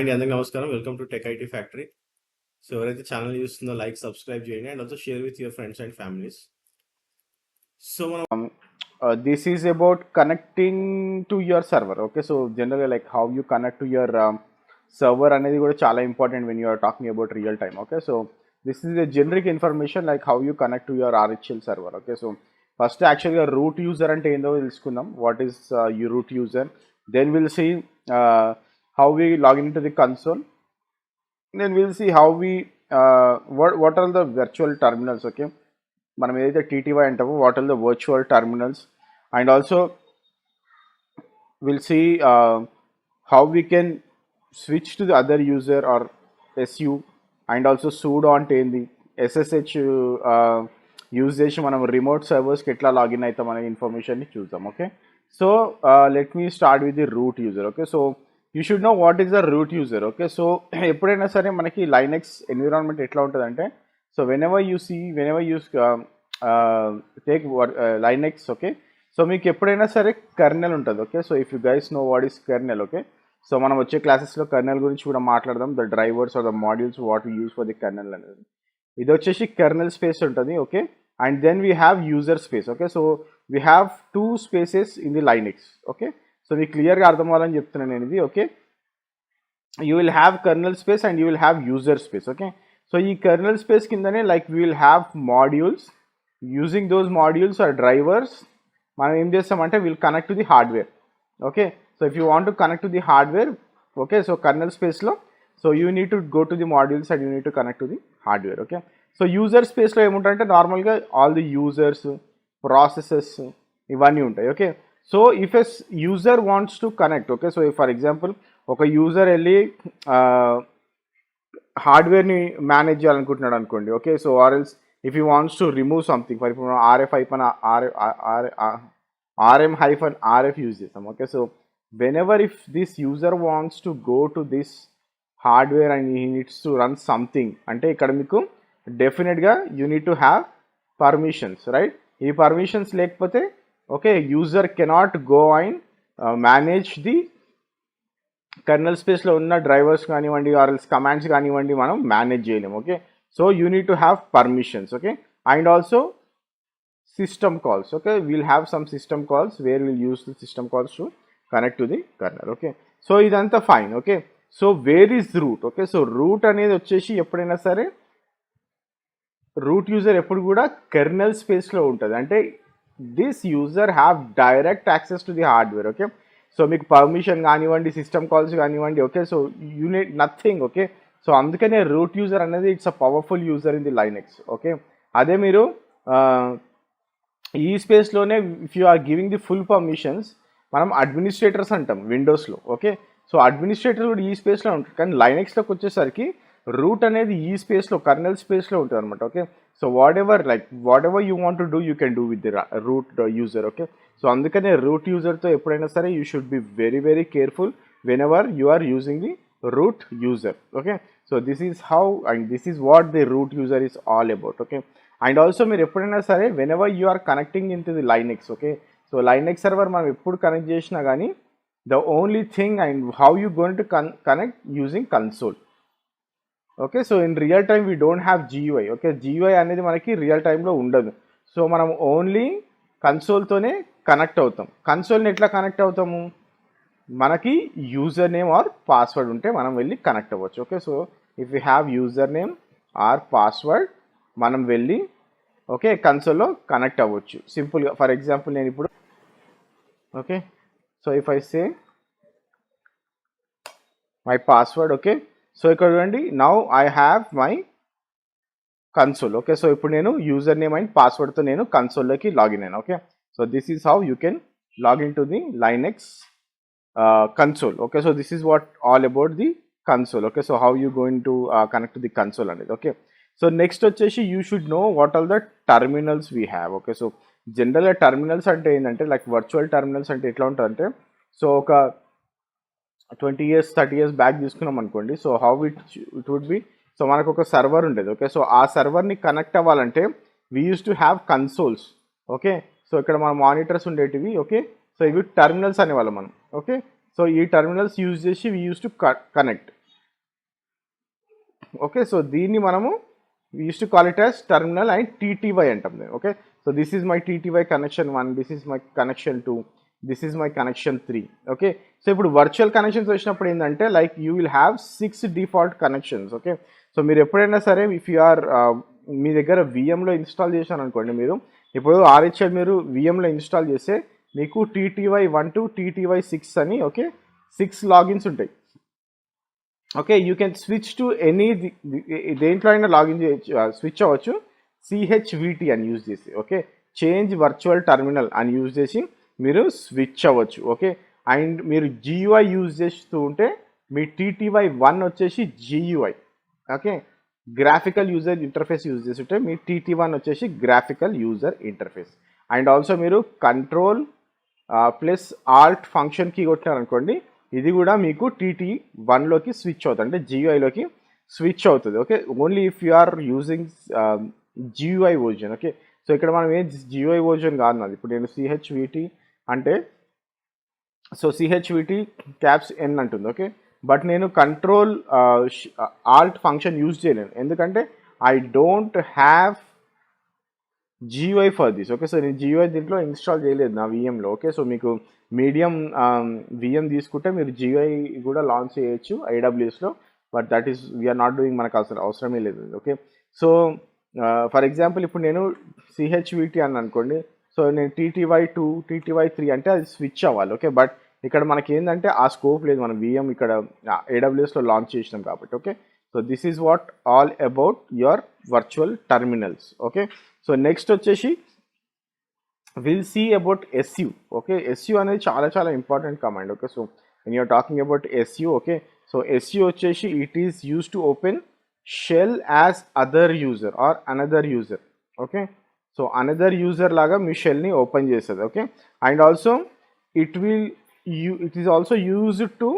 అండి, అందరికీ నమస్కారం. Welcome to tech IT factory. So ఎవరైతే ఛానల్ చూస్తుందో లైక్, సబ్స్క్రైబ్ చేయండి and also share with your friends and families. So మనం this is about connecting to your server. Okay, so generally like how you connect to your server అనేది కూడా చాలా important when you are talking about real time. Okay, so this is a generic information like how you connect to your RHL server. Okay, so first actually root user అంటే ఏందో తెలుసుకుందాం. What is your root user? Then we'll see how we log into the console. Then we'll see how we what are the virtual terminals. Okay, మనం ఏదైతే TTY అంటామో what are the virtual terminals, and also will see how we can switch to the other user or SU, and also sudo అంటే ఏంది, SSH use చేసి మనం remote సర్వర్స్కి ఎట్లా login అవుతాం అనే ఇన్ఫర్మేషన్ని చూద్దాం. Okay, so let me start with the root user. Okay, so you should know what is the route user. Okay, so ఎప్పుడైనా సరే మనకి లైనెక్స్ ఎన్విరాన్మెంట్ ఎట్లా ఉంటుందంటే, so whenever you take Linux, okay, so మీకు ఎప్పుడైనా సరే కర్నెల్ ఉంటుంది. Okay, so if you guys know what is kernel, okay, so మనం వచ్చే క్లాసెస్లో కర్నెల్ గురించి కూడా మాట్లాడదాం, the drivers or the modules what you use for the kernel అనేది. ఇది వచ్చేసి కర్నెల్ స్పేస్ ఉంటుంది. Okay, and then we have user space. Okay, so we have 2 spaces in the Linux. Okay, so మీకు క్లియర్గా అర్థం అవ్వాలని చెప్తున్నాను నేను ఇది. Okay, you will have kernel space and you will have user space. Okay, so ఈ kernel space కిందనే like we will have modules. Using those modules or drivers మనం ఏం చేస్తామంటే will connect to the hardware. Okay, so if you want to connect to the hardware, okay, so kernel స్పేస్లో so you need to go to the modules and you need to connect to the hardware. Okay, so user స్పేస్లో ఏముంటాయంటే నార్మల్గా all the users, processes ఇవన్నీ ఉంటాయి. Okay, so if as user wants to connect, okay, so for example ఒక user వెళ్ళి హార్డ్వేర్ని manage చేయాలనుకుంటున్నాడు అనుకోండి. Okay, so or else if you wants to remove something, for ఇప్పుడు RM-RF యూజ్ చేస్తాం. Okay, so whenever if this user wants to go to this hardware and he needs to run something అంటే ఇక్కడ మీకు డెఫినెట్గా you need to have permissions, right? ఈ permissions లేకపోతే okay user cannot go and manage the colonel స్పేస్లో ఉన్న drivers కానివ్వండి ఆర్ఎల్స్ కమాండ్స్ కానివ్వండి మనం మేనేజ్ చేయలేము. Okay, so you need to have permissions. Okay, and also system calls. Okay, we'll have some system calls where will use the system calls to connect to the kernel. Okay, so ఇదంతా fine. Okay, so where is root? Okay, so root అనేది వచ్చేసి ఎప్పుడైనా సరే root user ఎప్పుడు కూడా kernel స్పేస్లో ఉంటుంది. అంటే this user have direct access to the hardware. Okay, so మీకు పర్మిషన్ కానివ్వండి, సిస్టమ్ కాల్స్ కానివ్వండి. Okay, so you need nothing. Okay, so అందుకనే రూట్ యూజర్ అనేది it's a powerful user in the Linux. Okay, అదే మీరు ఈ స్పేస్లోనే if you are giving the full permissions మనం అడ్మినిస్ట్రేటర్స్ అంటాం విండోస్లో. ఓకే, సో అడ్మినిస్ట్రేటర్ కూడా ఈ స్పేస్లో ఉంటుంది, కానీ లైనెక్స్లోకి వచ్చేసరికి రూట్ అనేది ఈ స్పేస్లో కర్నల్ స్పేస్లో ఉంటుంది అనమాట. Okay, so whatever you want to do you can do with the root user. Okay, so అందుకనే రూట్ యూజర్తో ఎప్పుడైనా సరే you should be very very careful whenever you are using the root user. Okay, so this is how and this is what the root user is all about. Okay, and also మీరు ఎప్పుడైనా సరే whenever you are connecting into the Linux. Okay, so Linux server మనం ఎప్పుడు connect చేసినా కానీ the only thing and how you going to connect using console. Okay, so in real time we don't have GUI. Okay, GUI అనేది మనకి real టైంలో ఉండదు. So మనం only కన్సోల్తోనే connect అవుతాం. కన్సోల్ని ఎట్లా కనెక్ట్ అవుతాము? మనకి యూజర్ నేమ్ ఆర్ పాస్వర్డ్ ఉంటే మనం వెళ్ళి కనెక్ట్ అవ్వచ్చు. Okay, so if you have user name or password మనం వెళ్ళి ఓకే కన్సోల్లో కనెక్ట్ అవ్వచ్చు సింపుల్గా. ఫర్ ఎగ్జాంపుల్ నేను ఇప్పుడు okay, so if I say my password. Okay, so ఇక్కడ చూడండి now I have my console. Okay, so ఇప్పుడు నేను యూజర్ నేమ్ అండ్ పాస్వర్డ్తో నేను కన్సోల్లోకి లాగిన్ అయ్యాను. Okay, so this is how you can login to the Linux console. Okay, so this is what all about the console. Okay, so how you going to connect to the console అనేది. Okay, so next వచ్చేసి you should know what all the terminals we have. Okay, so జనరల్గా terminals అంటే ఏంటంటే like virtual terminals అంటే ఎట్లా ఉంటుందంటే so ఒక 20 years 30 years back తీసుకున్నాం అనుకోండి. So how it would be, so మనకు ఒక సర్వర్ ఉండేది. ఓకే, సో ఆ సర్వర్ని కనెక్ట్ అవ్వాలంటే we use to have consoles. Okay, so ఇక్కడ మన మానిటర్స్ ఉండేటివి. ఓకే, సో ఇవి టర్మినల్స్ అనేవాళ్ళం మనం. ఓకే, సో ఈ టర్మినల్స్ యూజ్ చేసి we use to connect. Okay, so దీన్ని మనము use to call it as terminal and TTY అంటాం నేను. Okay, so this is my TTY connection 1, this is my connection 2, this is my connection 3. Okay, so ఇప్పుడు virtual connections వచ్చినప్పుడు ఏంటంటే like you will have 6 default connections. Okay, so మీరు ఎప్పుడైనా సరే if you are మీ దగ్గర విఎంలో install చేశాను అనుకోండి, మీరు ఇప్పుడు ఆర్హెచ్ఎల్ మీరు విఎంలో ఇన్స్టాల్ చేస్తే మీకు TTY1 to TTY6 అని ఓకే 6 లాగిన్స్ ఉంటాయి. Okay, you can switch to any దేంట్లో అయినా లాగిన్ చేయొచ్చు, స్విచ్ అవ్వచ్చు CHVT అని యూజ్ చేసి. ఓకే, చేంజ్ వర్చువల్ టర్మినల్ అని యూజ్ చేసి మీరు స్విచ్ అవ్వచ్చు. ఓకే, అండ్ మీరు GUI యూజ్ చేస్తూ ఉంటే మీ TTY1 వచ్చేసి GUI. Okay, graphical user interface use చేస్తుంటే మీ TT1 వచ్చేసి graphical user interface. And also మీరు control plus alt function key కొట్టినారనుకోండి, ఇది కూడా మీకు TT1లోకి స్విచ్ అవుతుంది, అంటే GUIలోకి స్విచ్ అవుతుంది. Okay, only if you are using GUI version. Okay, so ఇక్కడ మనం ఏం GUI వర్జన్ కాదు నాది. ఇప్పుడు నేను CHVT అంటే సో CHVT క్యాప్స్ N అంటుంది. ఓకే, బట్ నేను కంట్రోల్ ఆల్ట్ ఫంక్షన్ యూజ్ చేయలేను, ఎందుకంటే I don't have GUI for this. Okay, so నేను GUI దీంట్లో ఇన్స్టాల్ చేయలేదు నా విఎంలో. ఓకే, సో మీకు మీడియం విఎం తీసుకుంటే మీరు GUI కూడా లాంచ్ చేయొచ్చు AWSలో, but that is we're not doing, మనకు అవసరమే లేదు. ఓకే, సో ఫర్ ఎగ్జాంపుల్ ఇప్పుడు నేను CHVT అని అనుకోండి, సో నేను TTY2 TTY3 అంటే అది స్విచ్ అవ్వాలి. ఓకే, బట్ ఇక్కడ మనకి ఏంటంటే ఆ స్కోప్ లేదు, మనం విఎం ఇక్కడ AWSలో లాంచ్ చేసినాం కాబట్టి. Okay, so this is what all about your virtual terminals. Okay, so next వచ్చేసి will see about SU. Okay, SU అనేది చాలా చాలా important command. Okay, so when you're talking about SU, okay, so SU వచ్చేసి it is use to open shell as other user or another user. Okay, so another user లాగా మీ షెల్ని open చేస్తుంది. Okay, and also it is also used to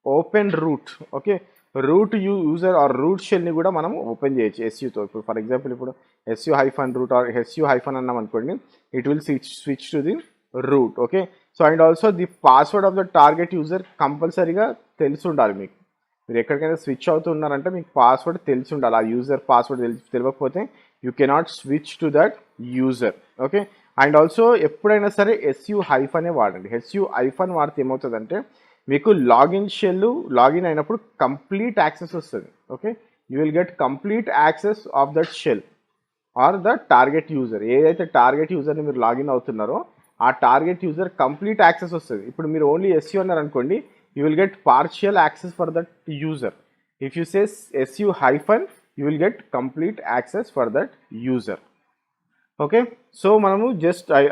open route. Okay, root user or root షెల్ని కూడా మనం open చేయొచ్చు SUతో. ఇప్పుడు for example ఇప్పుడు SU-root ఆర్ SU- అన్నాం అనుకోండి, it will switch to the root. Okay, so and also the password of the target user కంపల్సరీగా తెలిసి ఉండాలి మీకు. మీరు ఎక్కడికైనా స్విచ్ అవుతున్నారంటే మీకు పాస్వర్డ్ తెలిసి ఉండాలి. ఆ యూజర్ పాస్వర్డ్ తెలియకపోతే you cannot switch to that user. Okay, and also ఎప్పుడైనా సరే SU- వాడండి. SU- వాడితే ఏమవుతుందంటే మీకు లాగిన్ షెల్ లాగిన్ అయినప్పుడు కంప్లీట్ యాక్సెస్ వస్తుంది. Okay, you will get complete access of that shall or the target user. ఏదైతే టార్గెట్ యూజర్ని మీరు లాగిన్ అవుతున్నారో ఆ టార్గెట్ యూజర్ కంప్లీట్ యాక్సెస్ వస్తుంది. ఇప్పుడు మీరు ఓన్లీ SU అన్నారు అనుకోండి, you will get partial access for that user. If you say SU-, you will get complete access for that user. Okay, so మనము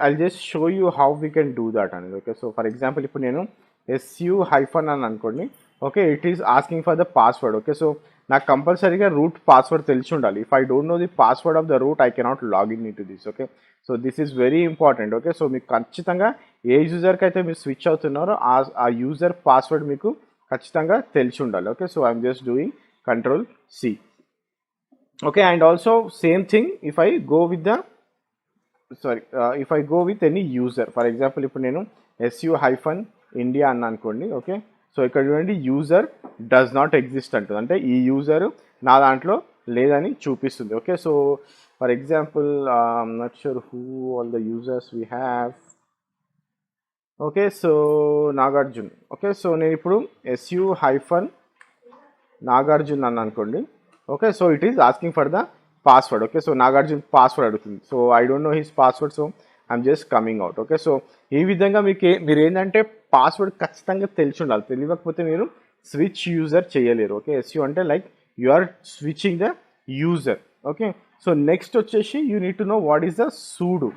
I just show you how we can do that అనేది. Okay, so for example ఇప్పుడు నేను SU- అని అనుకోండి. Okay, it is asking for the password. Okay, so నాకు కంపల్సరీగా root password తెలిసి ఉండాలి. If I don't know the password of the route I cannot login in to this. Okay, so this is very important. Okay, so మీకు ఖచ్చితంగా ఏ యూజర్కి అయితే మీరు switch అవుతున్నారో ఆ యూజర్ పాస్వర్డ్ మీకు ఖచ్చితంగా తెలిసి ఉండాలి. Okay, so I'm just doing Ctrl+C. Okay, and also same thing if I go with any user. For example ఇప్పుడు నేను SU-India అన్న అనుకోండి. ఓకే, సో ఇక్కడ చూడండి యూజర్ డస్ నాట్ ఎగ్జిస్ట్ అంటుంది, అంటే ఈ యూజర్ నా దాంట్లో లేదని చూపిస్తుంది. Okay, so for example I'm not sure who all the users we have. Okay, so Nagarjun. Okay, so నేను ఇప్పుడు SU-Nagarjun అని అనుకోండి. Okay, so it is asking for the password. Okay, so Nagarjun password అడుగుతుంది. So I don't know his password, so I'm just coming out. Okay, so ఈ విధంగా మీరు ఏంటంటే password ఖచ్చితంగా తెలిసి ఉండాలి. తెలియకపోతే మీరు స్విచ్ యూజర్ చేయలేరు. ఓకే, SU అంటే like you are switching the user. Okay, so next వచ్చేసి you need to know what is the sudo.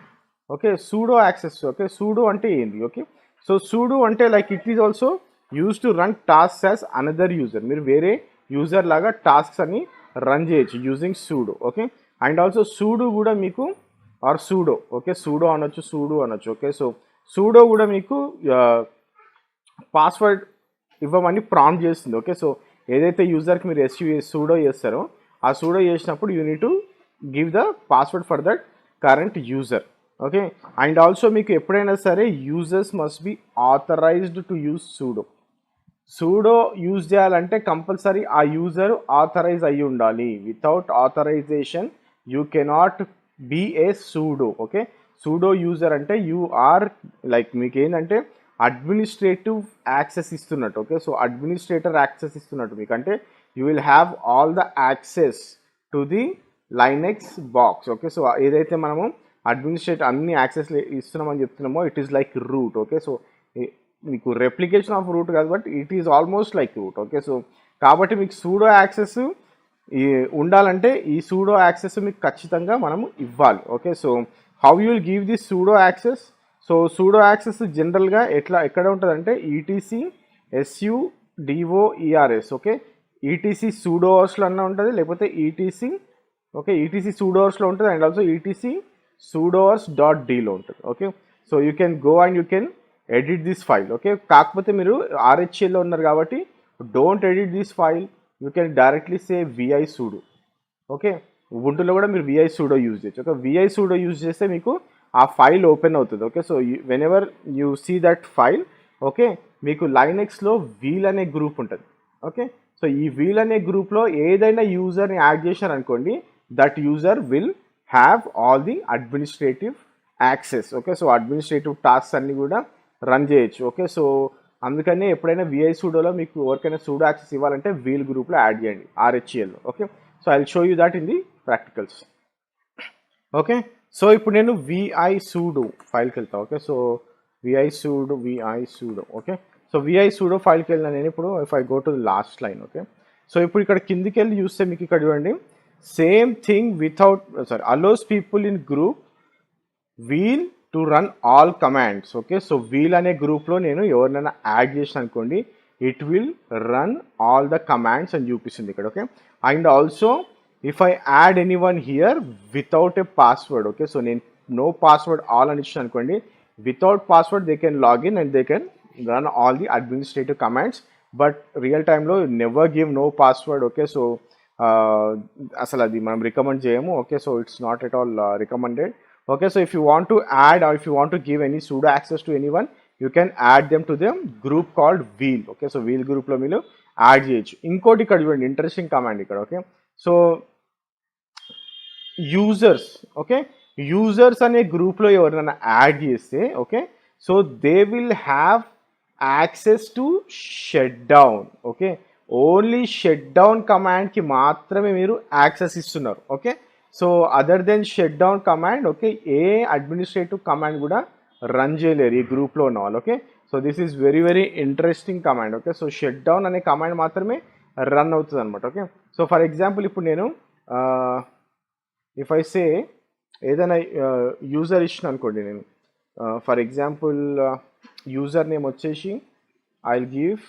Okay, sudo access. Okay, sudo అంటే ఏంటి? ఓకే, సో సూడో అంటే like it is also use to run tasks as another user. మీరు వేరే user లాగా tasks అని run చేయొచ్చు using sudo. Okay, and also sudo కూడా మీకు ఆర్ సూడో. ఓకే, సూడో అనొచ్చు. ఓకే, సో సూడో కూడా మీకు పాస్వర్డ్ ఇవ్వమని ప్రాంప్ట్ చేస్తుంది. ఓకే, సో ఏదైతే యూజర్కి మీరు సూడో చేస్తారో ఆ సూడో చేసినప్పుడు you need to give the password for that current user. Okay, and also మీకు ఎప్పుడైనా సరే users must be authorized to use sudo. Sudo use చేయాలంటే కంపల్సరీ ఆ యూజర్ ఆథరైజ్ అయ్యి ఉండాలి. Without authorization you cannot be a sudo. Okay, sudo user అంటే you are like మీకు ఏంటంటే అడ్మినిస్ట్రేటివ్ యాక్సెస్ ఇస్తున్నట్టు. ఓకే, సో అడ్మినిస్ట్రేటర్ యాక్సెస్ ఇస్తున్నట్టు మీకు, అంటే you will have all the access to the Linux box. Okay, so ఏదైతే మనము administrator అన్ని యాక్సెస్ ఇస్తున్నామని చెప్తున్నామో it is like root. Okay, so మీకు రెప్లికేషన్ ఆఫ్ రూట్ కాదు, but it is almost like root. Okay, so కాబట్టి మీకు pseudo access ఈ ఉండాలంటే ఈ సూడో యాక్సెస్ మీకు ఖచ్చితంగా మనము ఇవ్వాలి. Okay, so how you will give this pseudo access? So pseudo access జనరల్గా ఎక్కడ ఉంటుందంటే ఈటీసీ SUDOERS. ఓకే, ఈటీసీ సూడోవర్స్లో అన్న ఉంటుంది, లేకపోతే ఈటీసీ ఓకే ఈటీసీ సూడోవర్స్లో ఉంటుంది, అండ్ ఆల్సో ఈటీసీ sudoers.dలో ఉంటుంది. Okay, so you can go and you can edit this file. Okay, కాకపోతే మీరు RHELలో ఉన్నారు కాబట్టి don't edit this file, you can directly say VI sudo. Okay, ubuntuలో కూడా మీరు VI sudo యూజ్ చేయొచ్చు. ఓకే, VI sudo యూజ్ చేస్తే మీకు ఆ ఫైల్ ఓపెన్ అవుతుంది. Okay, so whenever you see that file, okay, మీకు లైనెక్స్లో వీల్ అనే గ్రూప్ ఉంటుంది. ఓకే, సో ఈ వీల్ అనే గ్రూప్లో ఏదైనా యూజర్ని యాడ్ చేశారనుకోండి, that user will have all the administrative access. Okay, so administrative tasks అన్నీ కూడా రన్ చేయొచ్చు. ఓకే, సో అందుకనే ఎప్పుడైనా VI sudoలో మీకు ఎవరికైనా సూడో యాక్సెస్ ఇవ్వాలంటే వీల్ గ్రూప్లో యాడ్ చేయండి RHELలో. Okay, so I will show you that in the practicals. Okay, so ఇప్పుడు నేను VI sudo ఫైల్కి వెళ్తాను. Okay, so VI sudo. Okay, so VI sudo ఫైల్కి వెళ్ళిన నేను ఇప్పుడు if I go to the last line. Okay, so ఇప్పుడు ఇక్కడ కిందికి వెళ్ళి చూస్తే మీకు ఇక్కడ చూడండి, same thing without allows people in group wheel to run all commands. Okay, so wheel అనే గ్రూప్లో నేను ఎవరినైనా యాడ్ చేసిన అనుకోండి, it will run all the commands అని చూపిస్తుంది ఇక్కడ. Okay, and also if I add anyone here without a password, okay, so నేను నో పాస్వర్డ్ ఆల్ అని ఇచ్చిన అనుకోండి, without password they can login and they can run all the administrative commands, but real టైంలో never give no password. Okay, so అసలు అది మనం recommend చేయము. Okay, so it's not at all recommended. Okay, so if you want to add or if you want to give any sudo access to anyone, you can add them to the group called wheel. Okay, so wheel group lo meelu add cheyochu. Inkoti ikkada chudandi interesting command ikkada. Okay, so users, okay, users ane group lo evarana add cheste, okay, so they will have access to shutdown. Okay, only shutdown command ki maatrame meeru access istunnaru. Okay, so other then shut down command, okay, ఏ administrative command కూడా run చేయలేరు ఈ గ్రూప్లో ఉన్న వాళ్ళు. Okay, so this is very very interesting command. Okay, so shut down అనే command మాత్రమే run అవుతుంది అనమాట. ఓకే, సో ఫర్ ఎగ్జాంపుల్ ఇప్పుడు నేను ఇఫ్ ఐ సే ఏదైనా యూజర్ ఇచ్చిన అనుకోండి, నేను ఫర్ ఎగ్జాంపుల్ యూజర్ నేమ్ వచ్చేసి I will give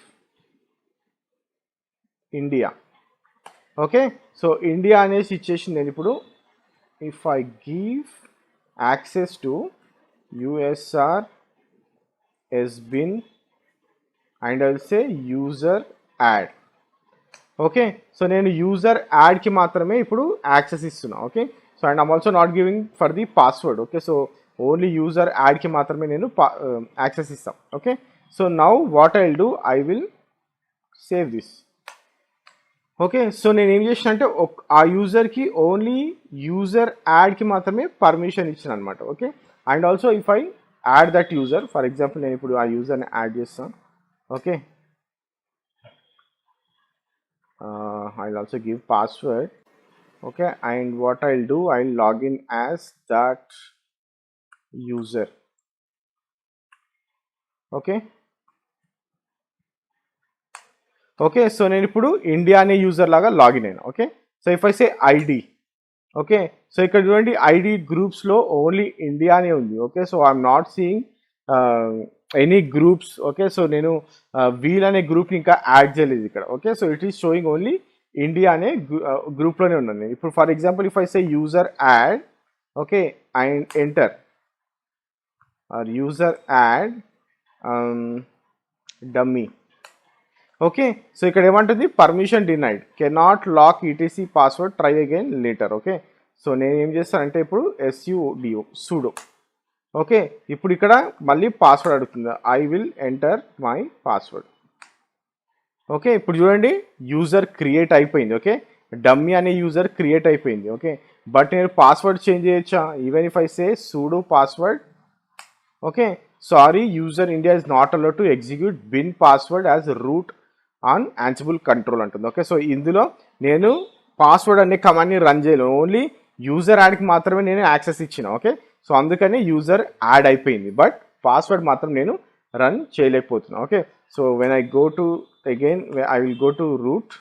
India. Okay, so India అనేసి ఇచ్చేసి నేను ఇప్పుడు if I give access to USR SBIN and I will say user add. Okay, so నేను యూజర్ యాడ్కి మాత్రమే ఇప్పుడు యాక్సెస్ ఇస్తున్నా. Okay, so and I'm also not giving for the password. Okay, so only user యాడ్కి మాత్రమే నేను access ఇస్తాను. Okay, so now what I will do, I will save this. Okay, so నేను ఏం చేసిన అంటే ఆ యూజర్కి ఓన్లీ యూజర్ యాడ్కి మాత్రమే పర్మిషన్ ఇచ్చిన అనమాట. Okay, and also if I add that user, for example నేను ఇప్పుడు ఆ యూజర్ని యాడ్ చేస్తాను. Okay, I will also give password. Okay, and what I will do, I will login as that user. Okay, okay, so నేను ఇప్పుడు India అనే user లాగా login అయినా. Okay, so if I say ID, okay, so ఇక్కడ చూడండి ID గ్రూప్స్లో only India అనే ఉంది. Okay, so I'm not seeing any groups. Okay, so నేను వీల్ అనే గ్రూప్ని ఇంకా యాడ్ చేయలేదు ఇక్కడ. Okay, so it is showing only India అనే గ్రూప్లోనే ఉన్నాను నేను. ఇప్పుడు for example if I say user add, okay, and enter or user add dummy. Okay, so ఇక్కడ ఏమంటుంది, permission denied, cannot lock ETC password, try again later. Okay, so నేను ఏం చేస్తానంటే ఇప్పుడు sudo. ఓకే, ఇప్పుడు ఇక్కడ మళ్ళీ పాస్వర్డ్ అడుగుతుంది, I will enter my password. Okay, ఇప్పుడు చూడండి యూజర్ క్రియేట్ అయిపోయింది. ఓకే, డమ్మీ అనే యూజర్ క్రియేట్ అయిపోయింది. ఓకే, బట్ నేను పాస్వర్డ్ చేంజ్ చేయొచ్చా? Even if I say sudo password, okay, sorry user India is not allowed to execute bin password as root on Ansible control అంటుంది. Okay, so ఇందులో నేను password అనే కమాండ్ని run చేయలేను, only user యాడ్కి మాత్రమే నేను యాక్సెస్ ఇచ్చిన. ఓకే, సో అందుకని యూజర్ యాడ్ అయిపోయింది, బట్ పాస్వర్డ్ మాత్రం నేను రన్ చేయలేకపోతున్నాను. Okay, so when I go to again I will go to root.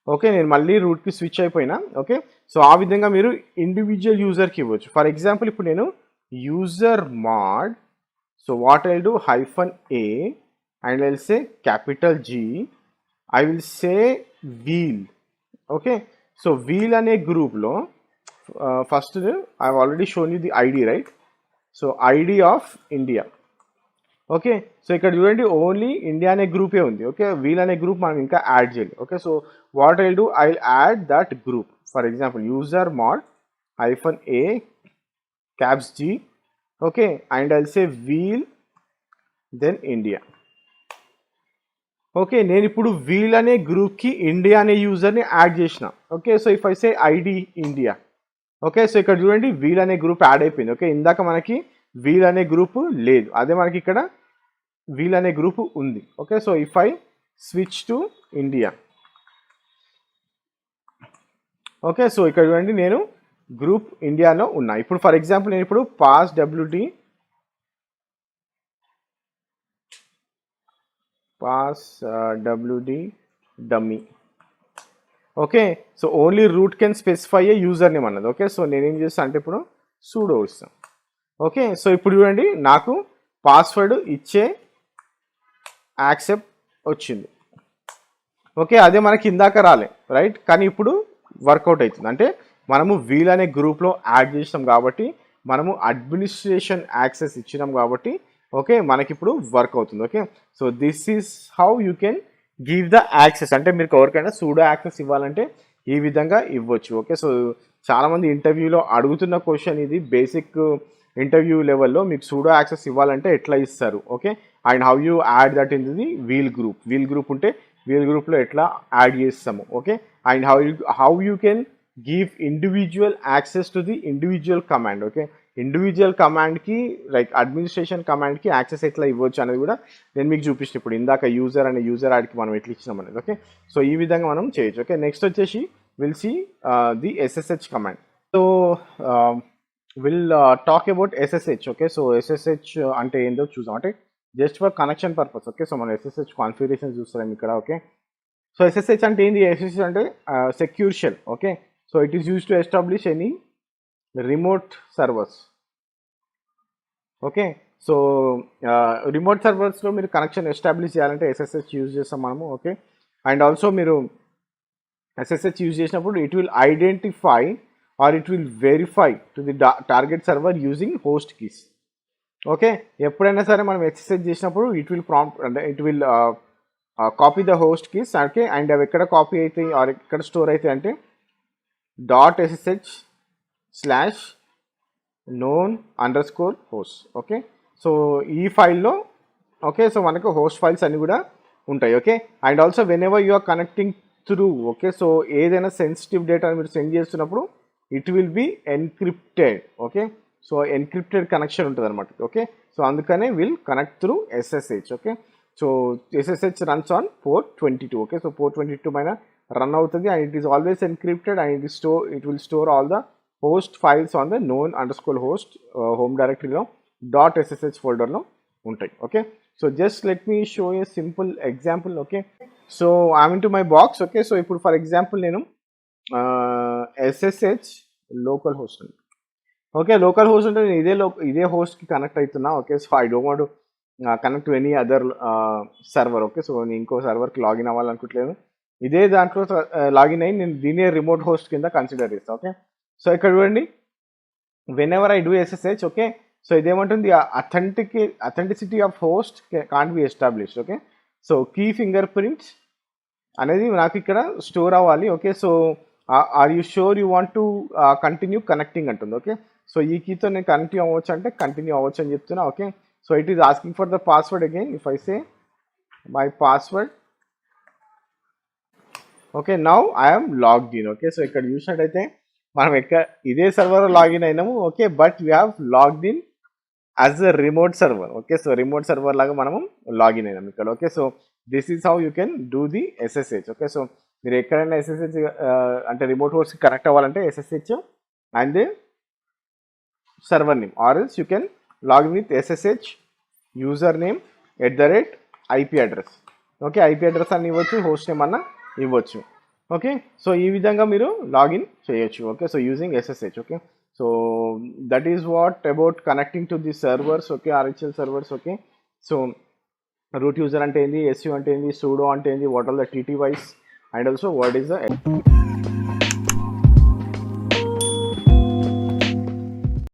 Okay, నేను మళ్ళీ రూట్కి స్విచ్ అయిపోయినా. ఓకే, సో ఆ విధంగా మీరు ఇండివిజువల్ యూజర్కి ఇవ్వచ్చు. ఫర్ ఎగ్జాంపుల్ ఇప్పుడు నేను user mod, so what I do -a and I will say capital G, I will say wheel. Okay, so wheel అనే గ్రూప్లో first I already shown you the ID, right? So ID of India. Okay, so ఇక్కడ చూడండి only India అనే గ్రూపే ఉంది. Okay, wheel అనే group మనం ఇంకా add చేయాలి. Okay, so what I do, I will add that group. For example user mod -a caps G, okay, and I will say wheel then India. Okay, నేను ఇప్పుడు wheel అనే గ్రూప్కి India అనే యూజర్ని యాడ్ చేసిన. Okay, so if I say ID India. Okay, so ఇక్కడ చూడండి wheel అనే గ్రూప్ యాడ్ అయిపోయింది. ఓకే, ఇందాక మనకి వీల్ అనే గ్రూప్ లేదు, అదే మనకి ఇక్కడ వీల్ అనే గ్రూప్ ఉంది. Okay, so if I switch to India. Okay, so ఇక్కడ చూడండి నేను గ్రూప్ ఇండియాలో ఉన్నా. ఇప్పుడు ఫర్ ఎగ్జాంపుల్ నేను ఇప్పుడు pass wd dummy. Okay, so only root can specify a user name అన్నది. ఓకే, సో నేనేం చేస్తాను అంటే ఇప్పుడు సూడో ఇస్తాను. ఓకే, సో ఇప్పుడు చూడండి నాకు పాస్వర్డ్ ఇచ్చే యాక్సెప్ట్ వచ్చింది. ఓకే, అదే మనకి ఇందాక రాలే, రైట్? కానీ ఇప్పుడు వర్కౌట్ అవుతుంది. అంటే మనము వీల్ అనే గ్రూప్లో యాడ్ చేసినాం కాబట్టి, మనము అడ్మినిస్ట్రేషన్ యాక్సెస్ ఇచ్చినాం కాబట్టి, ఓకే, మనకి ఇప్పుడు వర్క్ అవుతుంది. Okay, so this is how you can give the access. అంటే మీరు ఎవరికైనా సూడో యాక్సెస్ ఇవ్వాలంటే ఈ విధంగా ఇవ్వచ్చు. ఓకే, సో చాలామంది ఇంటర్వ్యూలో అడుగుతున్న క్వశ్చన్ ఇది. బేసిక్ ఇంటర్వ్యూ లెవెల్లో మీకు సూడో యాక్సెస్ ఇవ్వాలంటే ఎట్లా ఇస్తారు? Okay, and how you add that in the wheel group ఉంటే వీల్ గ్రూప్లో ఎట్లా యాడ్ చేస్తాము. Okay, and how you can give individual access to the individual command. Okay, individual కమాండ్కి లైక్ అడ్మినిస్ట్రేషన్ కమాండ్కి యాక్సెస్ ఎట్లా ఇవ్వచ్చు అనేది కూడా నేను మీకు చూపిస్తాను. ఇప్పుడు ఇందాక యూజర్ అనే యూజర్ యాడ్కి మనం ఎట్లా ఇచ్చినాం అనేది. ఓకే, సో ఈ విధంగా మనం చేయొచ్చు. ఓకే, నెక్స్ట్ వచ్చేసి we'll see the SSH command. So we'll talk about SSH. Okay, so SSH అంటే ఏందో చూద్దాం. అంటే just for connection purpose. Okay, so మనం SSH కాన్ఫిగరేషన్ చూస్తాం ఇక్కడ. ఓకే, సో SSH అంటే ఏంది? SSH అంటే secure shell. Okay, so it is use to establish any remote servers. Okay, so remote సర్వర్స్లో మీరు కనెక్షన్ ఎస్టాబ్లిష్ చేయాలంటే SSH యూజ్ చేస్తాం మనము. ఓకే, అండ్ ఆల్సో మీరు SSH యూజ్ చేసినప్పుడు it will identify or it will verify to the target server using host keys. Okay, ఎప్పుడైనా సరే మనం SSH చేసినప్పుడు ఇట్ విల్ ప్రాంప్ట్ అంటే it will copy the host keys. Okay, and అవి ఎక్కడ copy అవుతాయి ఆర్ ఎక్కడ స్టోర్ అవుతాయి అంటే .ssh/known_host. ఓకే, సో ఈ ఫైల్లో ఓకే, సో మనకు హోస్ట్ ఫైల్స్ అన్ని కూడా ఉంటాయి. Okay, and also whenever you are connecting through. Okay, so ఏదైనా సెన్సిటివ్ డేటా మీరు సెండ్ చేస్తున్నప్పుడు it will be encrypted. Okay, so encrypted connection ఉంటుంది అనమాట. ఓకే, సో అందుకనే will connect through SSH. Okay, so SSH runs on port 22. Okay, so port 22 పైన run అవుతుంది and it is always encrypted and it will store all the host files on the known_host home డైరెక్టరీలో .ssh ఫోల్డర్లో ఉంటాయి. Okay, so just let me show A simple example. Okay, so I'm in to my box. Okay, so ఇప్పుడు for example నేను SSH local host ఉంది. Okay, local host అంటే నేను ఇదే హోస్ట్కి connect అవుతున్నా. Okay, so I don't want connect to any other server. Okay, so నేను ఇంకో సర్వర్కి login అవ్వాలనుకోవట్లేదు. ఇదే దాంట్లో లాగిన్ అయ్యి నేను దీనే రిమోట్ హోస్ట్ కింద కన్సిడర్ చేస్తాను. ఓకే, సో ఇక్కడ చూడండి whenever I do SSH. Okay, so ఇదేమంటుంది authenticity of host can't be established. Okay, so key fingerprints అనేది నాకు ఇక్కడ స్టోర్ అవ్వాలి. Okay, so are you sure you want to continue connecting అంటుంది. Okay, so ఈ కీతో నేను continue అవ్వచ్చు అంటే కంటిన్యూ అవ్వచ్చు అని చెప్తున్నా. Okay, so it is asking for the password again. If I say my password okay, now I'm logged in. Okay, so ఇక్కడ చూసినట్టయితే మనం ఇదే సర్వర్ లాగిన్ అయినాము. Okay, but we have logged in as a remote server. Okay, so remote server లాగా మనము login అయినాం ఇక్కడ. Okay, so this is how you can do the SSH. Okay, so మీరు ఎక్కడైనా ఎస్ఎస్హెచ్ అంటే రిమోట్ హోస్ట్కి connect అవ్వాలంటే SSH and server name, or else you can login with SSH user name @ IP address. Okay, IP address అని ఇవ్వచ్చు, host name అన్న ఇవ్వచ్చు. Okay, so ఈ విధంగా మీరు లాగిన్ చేయొచ్చు. Okay, so using SSH. Okay, so that is what about connecting to the servers. Okay, RHEL servers. Okay, so root user అంటే ఏంది, SU అంటే ఏంది, సూడో అంటే ఏంది, what are the TTYs, and also what is the